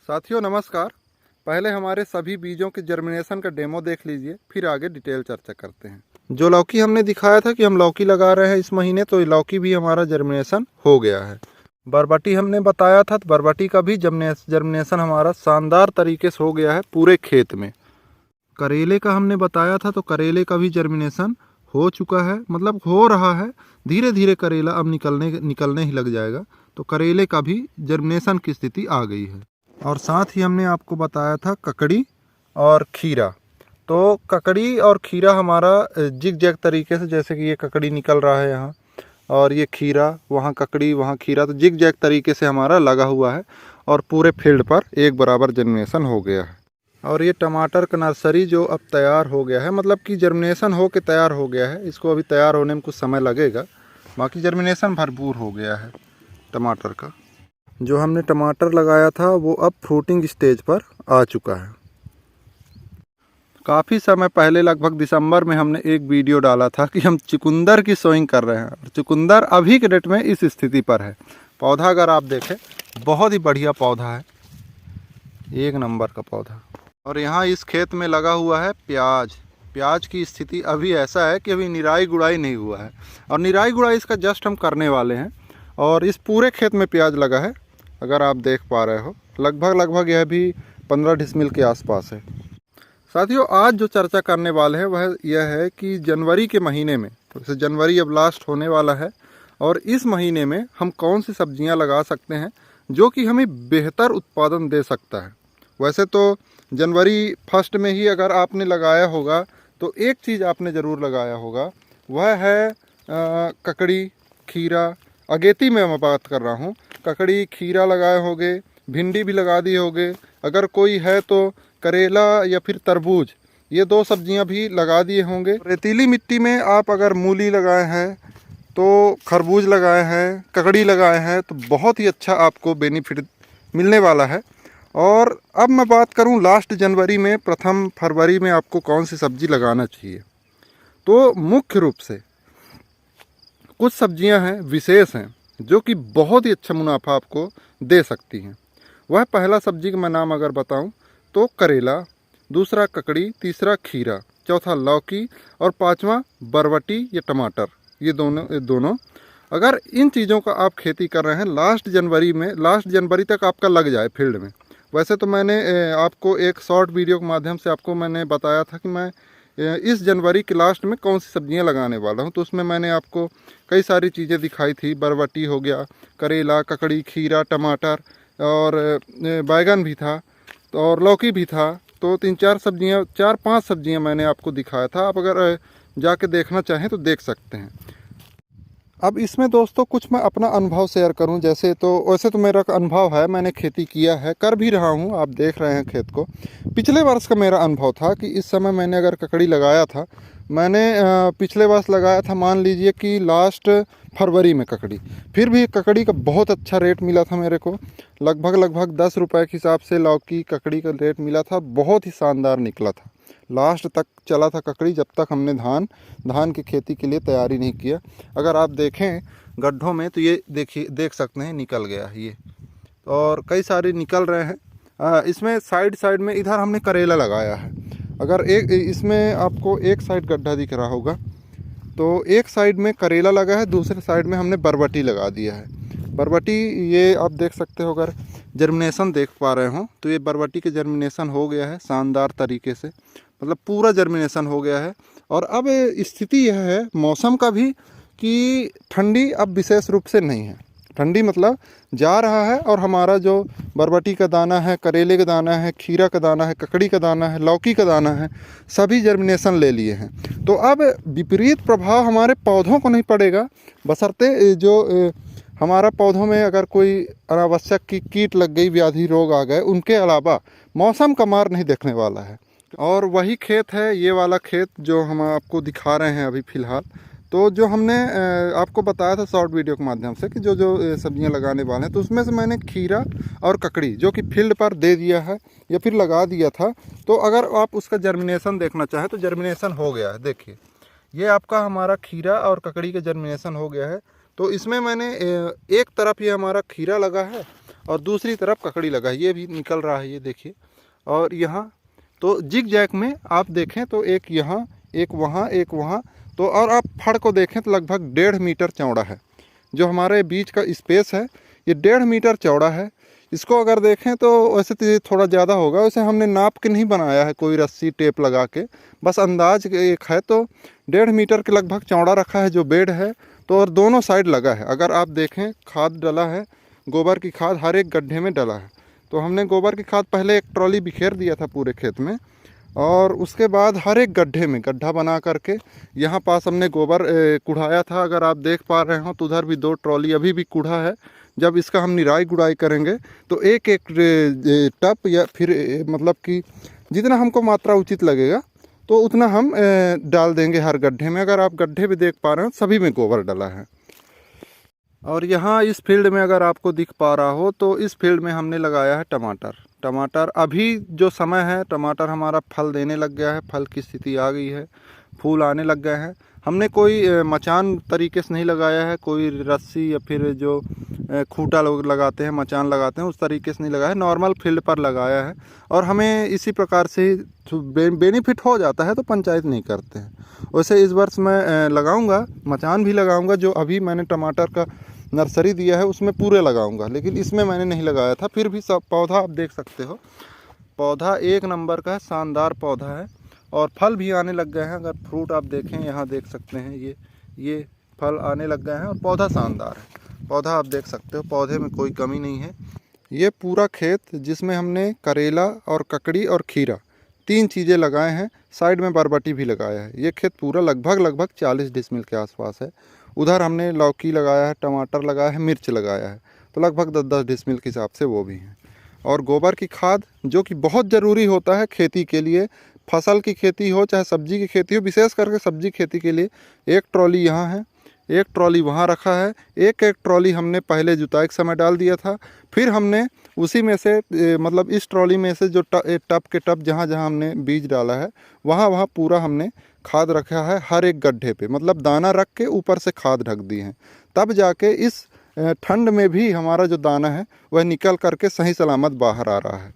साथियों नमस्कार। पहले हमारे सभी बीजों के जर्मिनेशन का डेमो देख लीजिए, फिर आगे डिटेल चर्चा करते हैं। जो लौकी हमने दिखाया था कि हम लौकी लगा रहे हैं इस महीने, तो लौकी भी हमारा जर्मिनेशन हो गया है। बरबटी हमने बताया था, तो बरबटी का भी जर्मिनेशन हमारा शानदार तरीके से हो गया है पूरे खेत में। करेले का हमने बताया था, तो करेले का भी जर्मिनेशन हो चुका है, मतलब हो रहा है। धीरे धीरे करेला अब निकलने ही लग जाएगा। तो करेले का भी जर्मिनेशन की स्थिति आ गई है। और साथ ही हमने आपको बताया था ककड़ी और खीरा। तो ककड़ी और खीरा हमारा जिग जैग तरीके से, जैसे कि ये ककड़ी निकल रहा है यहाँ, और ये खीरा, वहाँ ककड़ी वहाँ खीरा, तो जिग जैग तरीके से हमारा लगा हुआ है और पूरे फील्ड पर एक बराबर जर्मिनेशन हो गया है। और ये टमाटर का नर्सरी जो अब तैयार हो गया है, मतलब कि जर्मिनेशन हो के तैयार हो गया है। इसको अभी तैयार होने में कुछ समय लगेगा, बाकी जर्मिनेशन भरपूर हो गया है टमाटर का। जो हमने टमाटर लगाया था वो अब फ्रूटिंग स्टेज पर आ चुका है। काफ़ी समय पहले, लगभग दिसंबर में, हमने एक वीडियो डाला था कि हम चुकंदर की सोइंग कर रहे हैं। और चुकंदर अभी के डेट में इस स्थिति पर है। पौधा अगर आप देखें, बहुत ही बढ़िया पौधा है, एक नंबर का पौधा। और यहाँ इस खेत में लगा हुआ है प्याज। प्याज की स्थिति अभी ऐसा है कि अभी निराई गुड़ाई नहीं हुआ है, और निराई गुड़ाई इसका जस्ट हम करने वाले हैं। और इस पूरे खेत में प्याज लगा है, अगर आप देख पा रहे हो। लगभग यह भी 15 डिसमिल के आसपास है। साथियों, आज जो चर्चा करने वाले हैं वह यह है कि जनवरी के महीने में, तो जनवरी अब लास्ट होने वाला है, और इस महीने में हम कौन सी सब्जियां लगा सकते हैं जो कि हमें बेहतर उत्पादन दे सकता है। वैसे तो जनवरी फर्स्ट में ही अगर आपने लगाया होगा तो एक चीज़ आपने ज़रूर लगाया होगा, वह है ककड़ी, खीरा। अगेती में मैं बात कर रहा हूँ। ककड़ी, खीरा लगाए होगे, भिंडी भी लगा दिए होगे, अगर कोई है तो करेला या फिर तरबूज, ये दो सब्जियां भी लगा दिए होंगे। रेतीली मिट्टी में आप अगर मूली लगाए हैं, तो खरबूज लगाए हैं, ककड़ी लगाए हैं, तो बहुत ही अच्छा आपको बेनिफिट मिलने वाला है। और अब मैं बात करूं लास्ट जनवरी में, प्रथम फरवरी में आपको कौन सी सब्जी लगाना चाहिए। तो मुख्य रूप से कुछ सब्जियां हैं, विशेष हैं, जो कि बहुत ही अच्छा मुनाफा आपको दे सकती हैं। वह पहला सब्जी का मैं नाम अगर बताऊं तो करेला, दूसरा ककड़ी, तीसरा खीरा, चौथा लौकी, और पांचवा बरबटी या टमाटर। ये दोनों अगर इन चीज़ों का आप खेती कर रहे हैं लास्ट जनवरी तक आपका लग जाए फील्ड में। वैसे तो मैंने आपको एक शॉर्ट वीडियो के माध्यम से आपको मैंने बताया था कि मैं इस जनवरी के लास्ट में कौन सी सब्जियां लगाने वाला हूं। तो उसमें मैंने आपको कई सारी चीज़ें दिखाई थी। बरबटी हो गया, करेला, ककड़ी, खीरा, टमाटर, और बैगन भी था, और लौकी भी था। तो 4-5 सब्जियां मैंने आपको दिखाया था। आप अगर जाके देखना चाहें तो देख सकते हैं। अब इसमें दोस्तों कुछ मैं अपना अनुभव शेयर करूं। वैसे तो मेरा अनुभव है, मैंने खेती किया है, कर भी रहा हूं, आप देख रहे हैं खेत को। पिछले वर्ष का मेरा अनुभव था कि इस समय मैंने अगर ककड़ी लगाया था, मैंने पिछले वर्ष लगाया था, मान लीजिए कि लास्ट फरवरी में ककड़ी। फिर भी ककड़ी का बहुत अच्छा रेट मिला था मेरे को। लगभग 10 रुपये के हिसाब से लौकी ककड़ी का रेट मिला था। बहुत ही शानदार निकला था, लास्ट तक चला था ककड़ी, जब तक हमने धान की खेती के लिए तैयारी नहीं किया। अगर आप देखें गड्ढों में तो ये देख सकते हैं, निकल गया है ये, और कई सारे निकल रहे हैं। इसमें साइड में इधर हमने करेला लगाया है। अगर इसमें आपको एक साइड गड्ढा दिख रहा होगा, तो एक साइड में करेला लगा है, दूसरे साइड में हमने बरबटी लगा दिया है। बरबटी, ये आप देख सकते हो, अगर जर्मिनेशन देख पा रहे हो तो ये बरबटी के जर्मिनेशन हो गया है शानदार तरीके से, मतलब पूरा जर्मिनेशन हो गया है। और अब स्थिति यह है मौसम का भी कि ठंडी अब विशेष रूप से नहीं है। ठंडी मतलब जा रहा है, और हमारा जो बरबटी का दाना है, करेले का दाना है, खीरा का दाना है, ककड़ी का दाना है, लौकी का दाना है, सभी जर्मिनेशन ले लिए हैं। तो अब विपरीत प्रभाव हमारे पौधों को नहीं पड़ेगा, बशर्ते जो हमारा पौधों में अगर कोई अनावश्यक की कीट लग गई, व्याधि रोग आ गए, उनके अलावा मौसम का मार नहीं देखने वाला है। और वही खेत है, ये वाला खेत जो हम आपको दिखा रहे हैं अभी फ़िलहाल। तो जो हमने आपको बताया था शॉर्ट वीडियो के माध्यम से कि जो सब्जियां लगाने वाले हैं, तो उसमें से मैंने खीरा और ककड़ी जो कि फील्ड पर दे दिया है या फिर लगा दिया था। तो अगर आप उसका जर्मिनेशन देखना चाहें तो जर्मिनेशन हो गया है। देखिए, ये आपका हमारा खीरा और ककड़ी का जर्मिनेशन हो गया है। तो इसमें मैंने एक तरफ ये हमारा खीरा लगा है, और दूसरी तरफ ककड़ी लगा है, ये भी निकल रहा है, ये देखिए। और यहाँ तो जिग जैग में आप देखें तो एक यहाँ, एक वहाँ, एक वहाँ, तो और आप फड़ को देखें तो लगभग 1.5 मीटर चौड़ा है। जो हमारे बीच का स्पेस है ये 1.5 मीटर चौड़ा है। इसको अगर देखें तो वैसे तो ये थोड़ा ज़्यादा होगा, वैसे हमने नाप के नहीं बनाया है कोई रस्सी टेप लगा के, बस अंदाज एक है। तो 1.5 मीटर के लगभग चौड़ा रखा है जो बेड है। तो और दोनों साइड लगा है। अगर आप देखें खाद डला है, गोबर की खाद हर एक गड्ढे में डला है। तो हमने गोबर की खाद पहले एक ट्रॉली बिखेर दिया था पूरे खेत में, और उसके बाद हर एक गड्ढे में गड्ढा बना करके यहाँ पास हमने गोबर कुढ़ाया था। अगर आप देख पा रहे हो तो उधर भी 2 ट्रॉली अभी भी कूढ़ा है। जब इसका हम निराई गुड़ाई करेंगे तो एक एक टप या फिर मतलब कि जितना हमको मात्रा उचित लगेगा तो उतना हम डाल देंगे हर गड्ढे में। अगर आप गड्ढे भी देख पा रहे हो सभी में गोबर डला है। और यहाँ इस फील्ड में अगर आपको दिख पा रहा हो तो इस फील्ड में हमने लगाया है टमाटर। टमाटर अभी जो समय है, टमाटर हमारा फल देने लग गया है, फल की स्थिति आ गई है, फूल आने लग गए हैं। हमने कोई मचान तरीके से नहीं लगाया है, कोई रस्सी या फिर जो खूंटा लोग लगाते हैं, मचान लगाते हैं, उस तरीके से नहीं लगाया है, नॉर्मल फील्ड पर लगाया है। और हमें इसी प्रकार से बेनिफिट हो जाता है तो पंचायत नहीं करते हैं। वैसे इस वर्ष मैं लगाऊंगा, मचान भी लगाऊंगा। जो अभी मैंने टमाटर का नर्सरी दिया है उसमें पूरे लगाऊंगा, लेकिन इसमें मैंने नहीं लगाया था। फिर भी सब पौधा आप देख सकते हो, पौधा एक नंबर का है, शानदार पौधा है। और फल भी आने लग गए हैं। अगर फ्रूट आप देखें, यहाँ देख सकते हैं, ये फल आने लग गए हैं और पौधा शानदार है। पौधा आप देख सकते हो, पौधे में कोई कमी नहीं है। ये पूरा खेत जिसमें हमने करेला और ककड़ी और खीरा 3 चीज़ें लगाए हैं, साइड में बरबटी भी लगाया है। ये खेत पूरा लगभग 40 डिसमिल के आसपास है। उधर हमने लौकी लगाया है, टमाटर लगाया है, मिर्च लगाया है, तो लगभग 10-10 डिसमिल के हिसाब से वो भी हैं। और गोबर की खाद जो कि बहुत ज़रूरी होता है खेती के लिए, फसल की खेती हो चाहे सब्जी की खेती हो, विशेष करके सब्जी खेती के लिए। 1 ट्रॉली यहाँ है, 1 ट्रॉली वहाँ रखा है, एक ट्रॉली हमने पहले जुताई के समय डाल दिया था। फिर हमने उसी में से मतलब इस ट्रॉली में से जो टप के टप जहाँ जहाँ हमने बीज डाला है वहाँ पूरा हमने खाद रखा है हर एक गड्ढे पे, मतलब दाना रख के ऊपर से खाद ढक दी है। तब जाके इस ठंड में भी हमारा जो दाना है वह निकल करके सही सलामत बाहर आ रहा है।